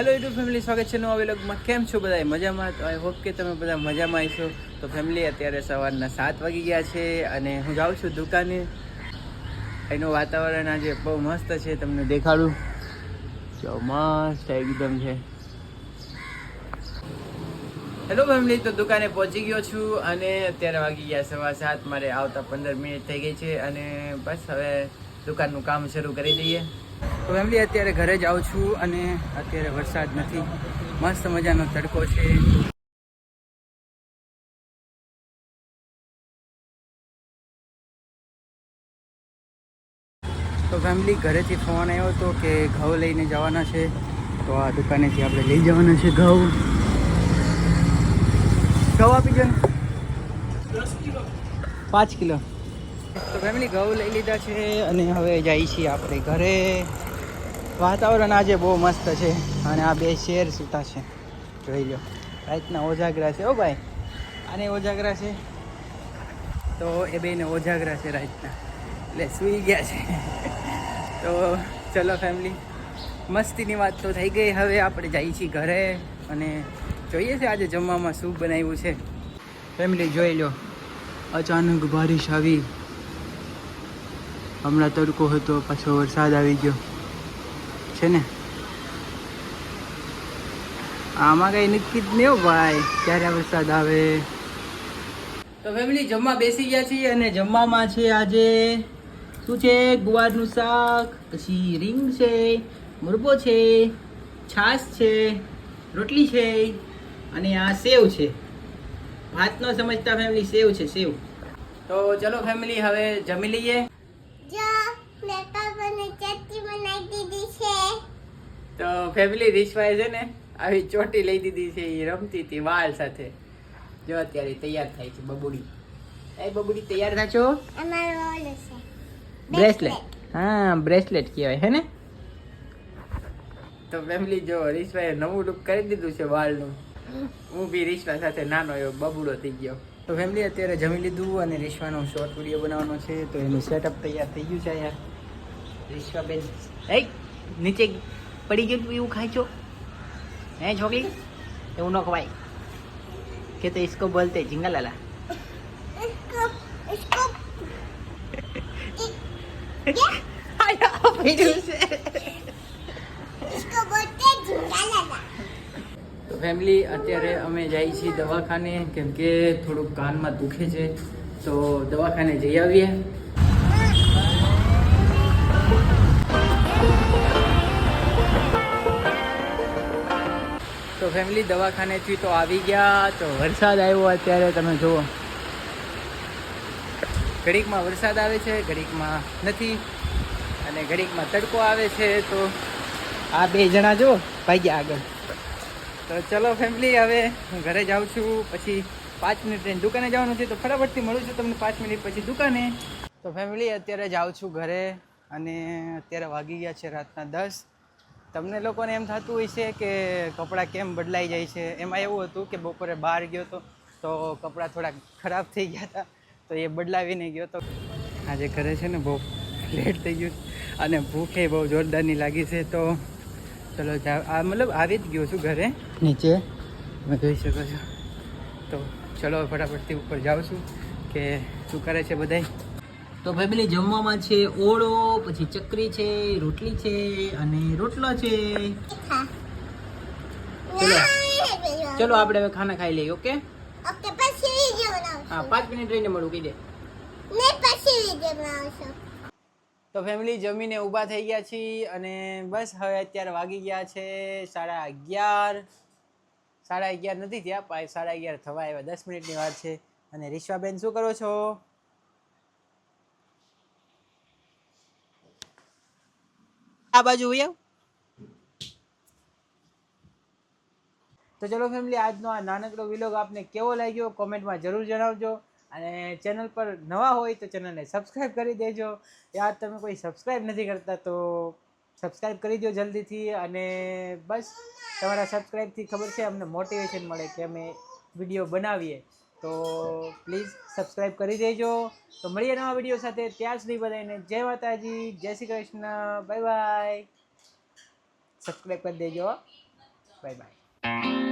Hello YouTube family, સ્વાગત છે નવા વ્લોગમાં. કેમ છો બધા? મજામાં? તો આઈ હોપ કે તમે બધા મજામાં હશો. તો ફેમિલી, અત્યારે સવારના 7 વાગી ગયા છે અને હું જાઉં છું દુકાને. એનું વાતાવરણ આજે બહુ મસ્ત છે, તમને દેખાડું. જો મસ્ત એકદમ છે. હેલો ફેમિલી, તો દુકાને પહોંચી ગયો છું અને અત્યારે વાગી ગયા 7:15. મારે આવતા 15 મિનિટ થઈ ગઈ છે અને બસ હવે દુકાનનું કામ શરૂ કરી દઈએ. તો ફેમિલી, અત્યારે ઘરે જ આવું છું અને અત્યારે વરસાદ નથી, મસ્ત મજાનો તડકો છે. તો ફેમિલી, ઘરેથી ફોન આવ્યો હતો કે ઘઉં લઈને જવાના છે, તો આ દુકાનેથી આપણે લઈ જવાના છે ઘઉં. ઘઉં આપી જો ને 5 કિલો. તો ફેમિલી, ઘઉં લઈ લીધા છે અને હવે જઈએ છીએ આપણે ઘરે. વાતાવરણ આજે બહુ મસ્ત છે અને આ બે શેર સૂતા છે, જોઈ લો. રાતના ઓજાગરા છે. ઓ ભાઈ, આને ઓજાગરા છે, તો એ બેને ઓજાગરા છે રાતના, એટલે સૂઈ ગયા છે. તો ચલો ફેમિલી, મસ્તીની વાત તો થઈ ગઈ. હવે આપણે જઈએ છીએ ઘરે અને જોઈએ છે આજે જમવામાં શું બનાવ્યું છે. ફેમિલી જોઈ લો, અચાનક બારિશ આવી. હમણાં તડકો હતો, પાછો વરસાદ આવી ગયો છે ને. આમાં કઈ નક્કી જ નહીં હો ભાઈ, ક્યારે વરસાદ આવે. તો ફેમિલી, જમવા બેસી ગયા છીએ અને જમવામાં છે આજે શું છે? ગુવારનું શાક, પછી રીંગ છે, મુરબો છે, છાશ છે, રોટલી છે અને આ સેવ છે. ભાત ન સમજતા ફેમિલી, સેવ છે, સેવ. તો ચલો ફેમિલી, હવે જમી લઈએ. તો ફેમિલી, રીશવાએ છે ને આવી ચોટી લઈ દીધી છે, એ રમતી હતી વાળ સાથે. જો અત્યારે તૈયાર થાય છે બબુડી. એ બબુડી તૈયાર થાચો. બ્રેસલેટ. હા, બ્રેસલેટ કહેવાય હે ને. તો ફેમિલી, જો રીશવાએ નવું લુક કરી દીધું છે વાળનું. હું બી રીશવા સાથે નાનો એવો બબુડો થઈ ગયો. તો ફેમિલી, અત્યારે જમી લીધું અને રીશવાનો શોર્ટ વિડીયો બનાવવાનો છે, તો એનું સેટઅપ તૈયાર થઈ ગયું છે યાર. રીશવા બેન, એ નીચે પડી ગયું એવું ખાય છો હે છોકરી? એવું ન ખવાય કે તો इसको बोलते झिंगा लाला. તો ફેમિલી, અત્યારે અમે જઈએ છીએ દવાખાને, કેમ કે થોડુંક કાનમાં દુખે છે, તો દવાખાને જઈ આવીએ. તો ફેમિલી, દવાખાનેથી તો આવી ગયા. તો વરસાદ આવ્યો અત્યારે, તમે જુઓ. ઘડીકમાં વરસાદ આવે છે, ઘડીકમાં નથી, અને ઘડીકમાં તડકો આવે છે. તો આ બે જણા જો ભાગ્યા આગળ. તો ચલો ફેમિલી, હવે હું ઘરે જાઉં છું. પછી 5 મિનિટ રહીને દુકાને જવાનું છે, તો ફટાફટથી મળું છું તમને 5 મિનિટ પછી દુકાને. તો ફેમિલી, અત્યારે જાઉં છું ઘરે અને અત્યારે વાગી ગયા છે રાતના 10. તમને લોકોને એમ થતું હોય છે કે કપડાં કેમ બદલાઈ જાય છે. એમાં એવું હતું કે બપોરે બહાર ગયો હતો, તો કપડાં થોડા ખરાબ થઈ ગયા હતા, તો એ બદલાવીને ગયો હતો. આજે ઘરે છે ને બહુ લેટ થઈ ગયું અને ભૂખે બહુ જોરદારની લાગી છે. તો ચલો મતલબ આવી જ ગયો છું ઘરે, નીચે તમે જોઈ શકો છો. તો ચલો ફટાફટથી ઉપર જાઉં છું કે શું કરે છે બધાય. તો ફેમિલી, જમવામાં છે ઓળો, પછી ચકરી છે, રોટલી છે અને રોટલો છે. ચલો આપણે હવે ખાના ખાઈ લઈએ. ઓકે ઓકે, પછી વિડિયો બનાવશું. હા, 5 મિનિટ રહીને મળું, કહી દે. ને પછી વિડિયો બનાવશું. તો ફેમિલી, જમીને ઊભા થઈ ગયા છીએ અને બસ હવે અત્યારે વાગી ગયા છે 11:30. 11:30 નથી થયા, 11:30 થવા આવ્યા, 10 મિનિટની વાર છે. અને રીશવાબેન, શું કરો છો? આ બાજુ આવ. તો ચલો ફેમિલી, આજનો આ નાનકડો વ્લોગ આપને કેવો લાગ્યો કોમેન્ટમાં જરૂર જણાવજો. અને ચેનલ પર નવા હોય તો ચેનલને સબસ્ક્રાઈબ કરી દેજો. યાર, તમે કોઈ સબસ્ક્રાઈબ નથી કરતા, તો સબસ્ક્રાઈબ કરી દો જલ્દીથી. અને બસ તમારા સબસ્ક્રાઈબથી ખબર છે અમને મોટિવેશન મળે કે અમે વિડીયો બનાવીએ. તો પ્લીઝ સબસ્ક્રાઈબ કરી દેજો. તો મળીએ નવા વિડીયો સાથે. ત્યાં સુધી બધાને જય માતાજી, જય Shri Krishna, bye bye. Subscribe કરી દેજો. Bye bye.